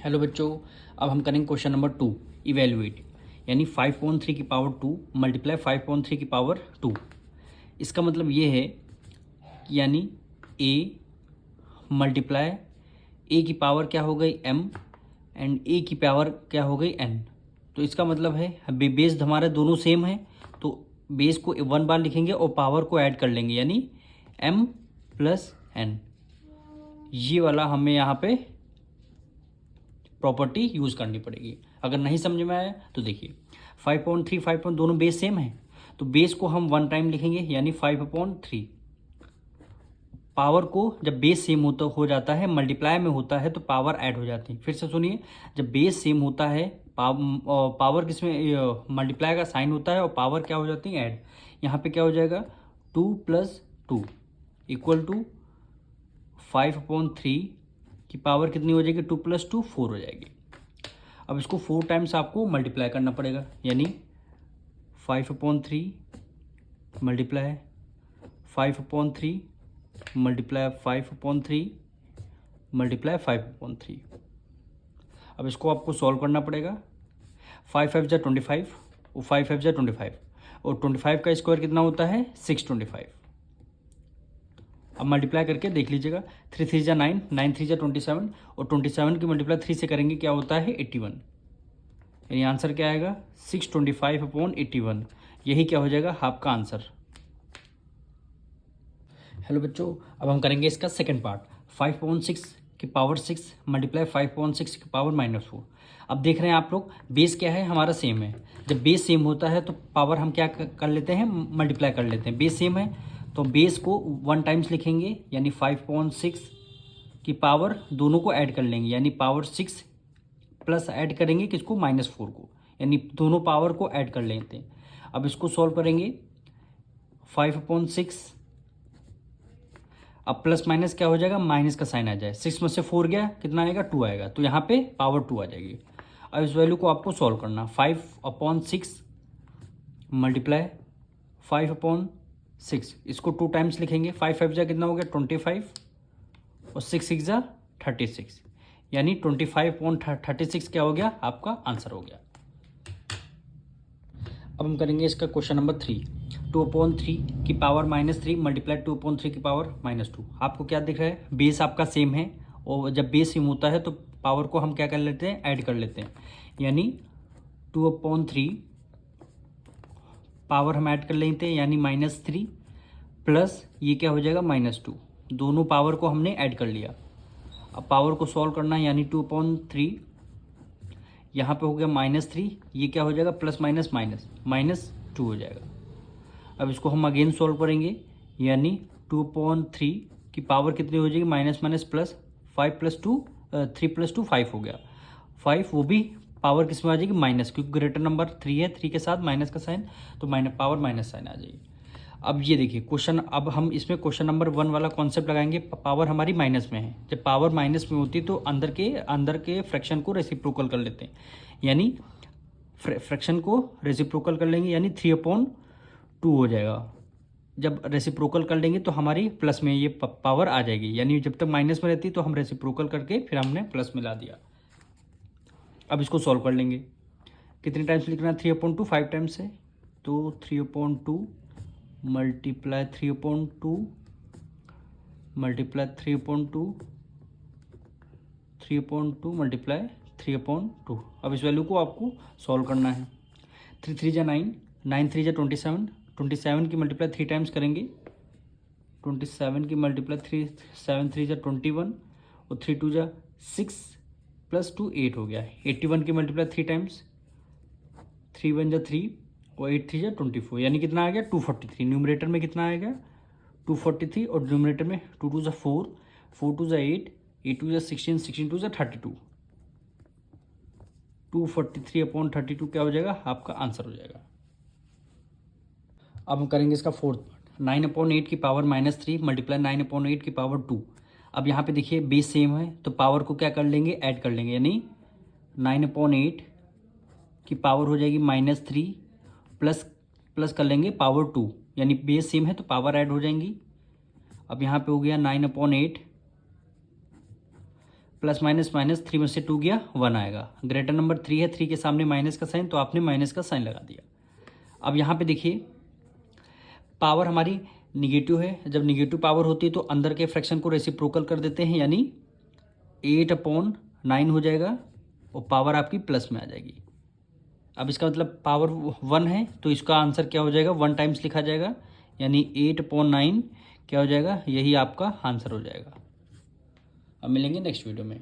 Hello बच्चों, अब हम करेंगे क्वेश्चन नंबर 2 इवेल्युएट, यानी 5/3 की पावर 2 मल्टीप्लाई 5/3 की पावर 2। इसका मतलब ये है कि यानी a मल्टीप्लाई a की पावर क्या हो गई m एंड a की पावर क्या हो गई n। तो इसका मतलब है बेस हमारे दोनों सेम है, तो बेस को 1 बार लिखेंगे और पावर को ऐड कर लेंगे, यानी m प्लस n। ये वाला हमें यहाँ पे प्रॉपर्टी यूज़ करनी पड़ेगी। अगर नहीं समझ में आया तो देखिए 5/3 5 दोनों बेस सेम है, तो बेस को हम 1 टाइम लिखेंगे, यानी 5/3। पावर को जब बेस सेम होता हो जाता है, मल्टीप्लाई में होता है, तो पावर ऐड हो जाती है। फिर से सुनिए, जब बेस सेम होता है, पावर किसमें मल्टीप्लाई का साइन होता है और पावर क्या हो जाती है, ऐड। यहाँ पे क्या हो जाएगा 2 + 2 = 5/3 की पावर कितनी हो जाएगी, 2 + 2 4 हो जाएगी। अब इसको 4 टाइम्स आपको मल्टीप्लाई करना पड़ेगा, यानी 5/3 मल्टीप्लाई 5/3 मल्टीप्लाई 5/3 मल्टीप्लाई 5/3। अब इसको आपको सॉल्व करना पड़ेगा। 5 5 जा 25 और 5 5 जा 25 और 25 का स्क्वायर कितना होता है 625। अब मल्टीप्लाई करके देख लीजिएगा, 3 3 जा 9 9 3 जा 27 और 27 की मल्टीप्लाई 3 से करेंगे क्या होता है 81, यानी आंसर क्या आएगा 625/81। यही क्या हो जाएगा आपका आंसर। हेलो बच्चों, अब हम करेंगे इसका सेकंड पार्ट। 5/6 की पावर 6 मल्टीप्लाई 5/6 की पावर -4। अब देख रहे हैं आप लोग, बेस क्या है हमारा सेम है। जब बेस सेम होता है तो पावर हम क्या कर लेते हैं, मल्टीप्लाई कर लेते हैं। बेस सेम है तो बेस को 1 टाइम्स लिखेंगे, यानी 5/6 की पावर दोनों को ऐड कर लेंगे, यानी पावर 6 प्लस ऐड करेंगे किसको, -4 को, यानी दोनों पावर को ऐड कर लेते हैं। अब इसको सॉल्व करेंगे 5/6। अब प्लस माइनस क्या हो जाएगा, माइनस का साइन आ जाए, 6 में से 4 गया, कितना आएगा 2 आएगा, तो यहाँ पे पावर 2 आ जाएगी। अब इस वैल्यू को आपको सॉल्व करना, 5/6 मल्टीप्लाई 5/6, इसको 2 टाइम्स लिखेंगे। 5 5 जा कितना हो गया 25 और 6 6 जा 36, यानी 25/36 क्या हो गया आपका आंसर हो गया। अब हम करेंगे इसका क्वेश्चन नंबर 3। 2/3 की पावर -3 मल्टीप्लाई 2/3 की पावर -2। आपको क्या दिख रहा है, बेस आपका सेम है, और जब बेस सेम होता है तो पावर को हम क्या कर लेते हैं, ऐड कर लेते हैं, यानी 2/3 पावर हम ऐड कर लेते हैं, यानी -3 प्लस ये क्या हो जाएगा -2। दोनों पावर को हमने ऐड कर लिया। अब पावर को सॉल्व करना है, यानी 2/3 यहाँ पे हो गया -3, ये क्या हो जाएगा प्लस माइनस माइनस -2 हो जाएगा। अब इसको हम अगेन सॉल्व करेंगे, यानी 2/3 की पावर कितनी हो जाएगी, माइनस माइनस प्लस 5 + 2 3 + 2 5 हो गया। 5 वो भी पावर किस में आ जाएगी, माइनस, क्योंकि ग्रेटर नंबर 3 है, 3 के साथ माइनस का साइन, तो पावर माइनस साइन आ जाएगी। अब ये देखिए क्वेश्चन, अब हम इसमें क्वेश्चन नंबर 1 वाला कॉन्सेप्ट लगाएंगे। पावर हमारी माइनस में है, जब पावर माइनस में होती है तो अंदर के फ्रैक्शन को रेसिप्रोकल कर लेते हैं, यानी फ्रैक्शन को रेसिप्रोकल कर लेंगे, यानी 3/2 हो जाएगा। जब रेसिप्रोकल कर लेंगे तो हमारी प्लस में ये पावर आ जाएगी, यानी जब तक माइनस में रहती तो हम रेसिप्रोकल करके फिर हमने प्लस में ला दिया। अब इसको सॉल्व कर लेंगे, कितने टाइम्स लिखना है, 3/2 5 टाइम्स है, तो 3/2 मल्टीप्लाई 3/2 मल्टीप्लाई 3/2 3/2 मल्टीप्लाई 3/2। अब इस वैल्यू को आपको सॉल्व करना है। 3 3 जा 9 9 3 जा 27 27 की मल्टीप्लाई 3 टाइम्स करेंगे, 27 की मल्टीप्लाई 3 7 3 जा 21 और 3 2 जा 6 + 2 8 हो गया। 81 की मल्टीप्लाई 3 टाइम्स, 3 1 जा 3 और 8 3 जा 24, यानी कितना आ गया 243। न्यूमरेटर में कितना आएगा 243 और डिनोमिनेटर में 2 2 जा 4 4 2 जा 8 8 2 जा 16 16 2 जा 32। 243/32 क्या हो जाएगा आपका आंसर हो जाएगा। अब हम करेंगे इसका फोर्थ पार्ट। 9/8 की पावर -3 मल्टीप्लाई 9/8 की पावर 2। अब यहाँ पे देखिए बेस सेम है तो पावर को क्या कर लेंगे, ऐड कर लेंगे, यानी 9/8 की पावर हो जाएगी -3 प्लस कर लेंगे पावर 2, यानी बेस सेम है तो पावर ऐड हो जाएंगी। अब यहाँ पे हो गया 9/8 प्लस माइनस माइनस, 3 में से 2 गया 1 आएगा। ग्रेटर नंबर 3 है, 3 के सामने माइनस का साइन, तो आपने माइनस का साइन लगा दिया। अब यहाँ पे देखिए पावर हमारी निगेटिव है, जब निगेटिव पावर होती है तो अंदर के फ्रैक्शन को रेसिप्रोकल कर देते हैं, यानी 8/9 हो जाएगा और पावर आपकी प्लस में आ जाएगी। अब इसका मतलब पावर 1 है तो इसका आंसर क्या हो जाएगा, 1 टाइम्स लिखा जाएगा, यानी 8/9 क्या हो जाएगा, यही आपका आंसर हो जाएगा। अब मिलेंगे नेक्स्ट वीडियो में।